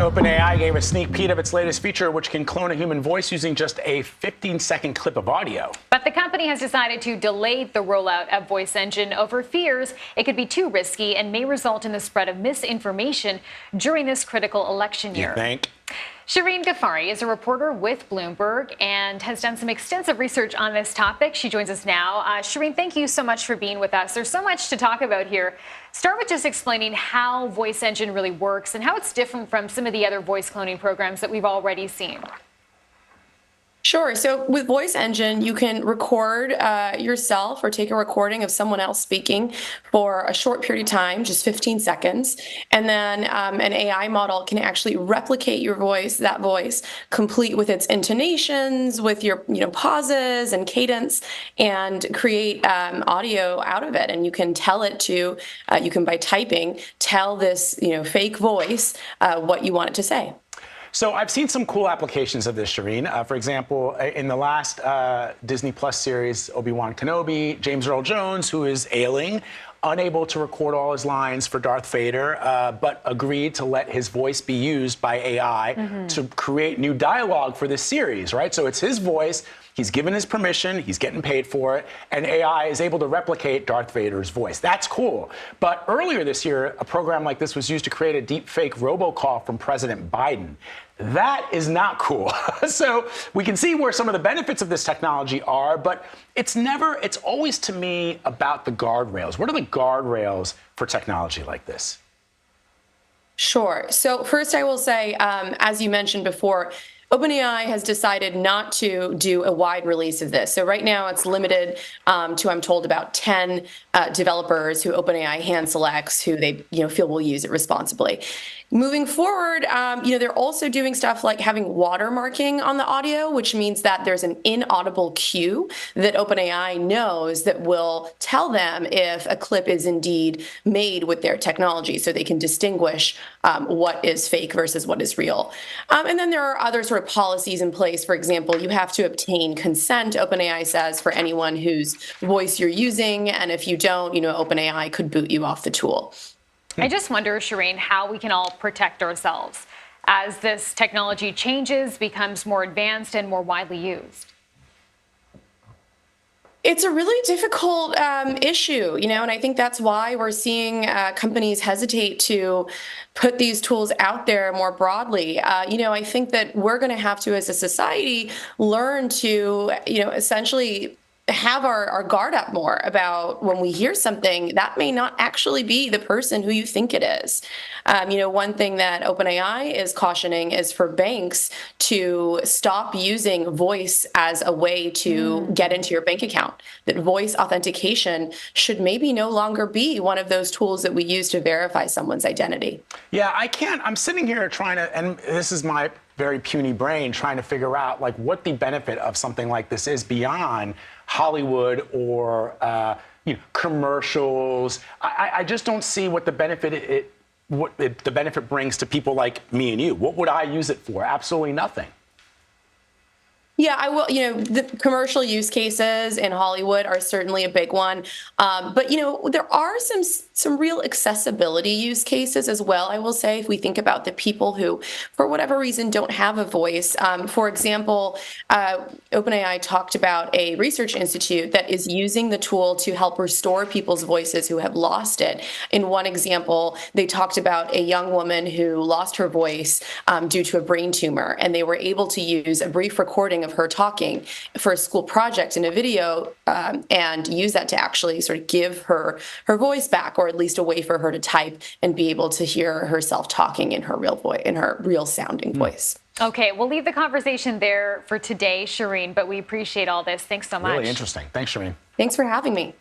OpenAI gave a sneak peek of its latest feature, which can clone a human voice using just a 15-second clip of audio. But the company has decided to delay the rollout of Voice Engine over fears it could be too risky and may result in the spread of misinformation during this critical election year. You think? Shirin Ghaffary is a reporter with Bloomberg and has done some extensive research on this topic. She joins us now. Shirin, thank you so much for being with us. There's so much to talk about here. Start with just explaining how Voice Engine really works and how it's different from some of the other voice cloning programs that we've already seen. Sure. So with Voice Engine, you can record yourself or take a recording of someone else speaking for a short period of time, just 15 seconds. And then an AI model can actually replicate your voice, that voice, complete with its intonations, with your pauses and cadence, and create audio out of it. And you can tell it to, you can by typing, tell this fake voice what you want it to say. So I've seen some cool applications of this, Shirin. For example, in the last Disney Plus series, Obi-Wan Kenobi, James Earl Jones, who is ailing, unable to record all his lines for Darth Vader, but agreed to let his voice be used by AI to create new dialogue for this series, right? So it's his voice. He's given his permission, he's getting paid for it, and AI is able to replicate Darth Vader's voice. That's cool. But earlier this year, a program like this was used to create a deep fake robocall from President Biden. That is not cool. So we can see where some of the benefits of this technology are, but it's always to me about the guardrails. What are the guardrails for technology like this? Sure. So first I will say, as you mentioned before, OpenAI has decided not to do a wide release of this. So right now it's limited to, I'm told, about 10 developers who OpenAI hand selects who they feel will use it responsibly. Moving forward, they're also doing stuff like having watermarking on the audio, which means that there's an inaudible cue that OpenAI knows that will tell them if a clip is indeed made with their technology, so they can distinguish what is fake versus what is real. And then there are other sort of policies in place. For example, you have to obtain consent, OpenAI says, for anyone whose voice you're using, and if you don't, OpenAI could boot you off the tool. I just wonder, Shirin, how we can all protect ourselves as this technology changes, becomes more advanced and more widely used. It's a really difficult issue, and I think that's why we're seeing companies hesitate to put these tools out there more broadly. I think that we're going to have to, as a society, learn to, essentially have our guard up more about when we hear something that may not actually be the person who you think it is. One thing that OpenAI is cautioning is for banks to stop using voice as a way to get into your bank account. That voice authentication should maybe no longer be one of those tools that we use to verify someone's identity. Yeah, I'm sitting here trying to, and this is my very puny brain, trying to figure out what the benefit of something like this is beyond Hollywood or commercials. I just don't see what the benefit the benefit brings to people like me and you. What would I use it for? Absolutely nothing. Yeah, I will. The commercial use cases in Hollywood are certainly a big one. But, there are some real accessibility use cases as well, I will say, if we think about the people who, for whatever reason, don't have a voice. For example, OpenAI talked about a research institute that is using the tool to help restore people's voices who have lost it. In one example, they talked about a young woman who lost her voice due to a brain tumor, and they were able to use a brief recording of her talking for a school project in a video and use that to actually sort of give her voice back, or at least a way for her to type and be able to hear herself talking in her real voice, in her real sounding voice. Okay, we'll leave the conversation there for today, Shirin, but we appreciate all this. Thanks so much. Really interesting. Thanks, Shirin. Thanks for having me.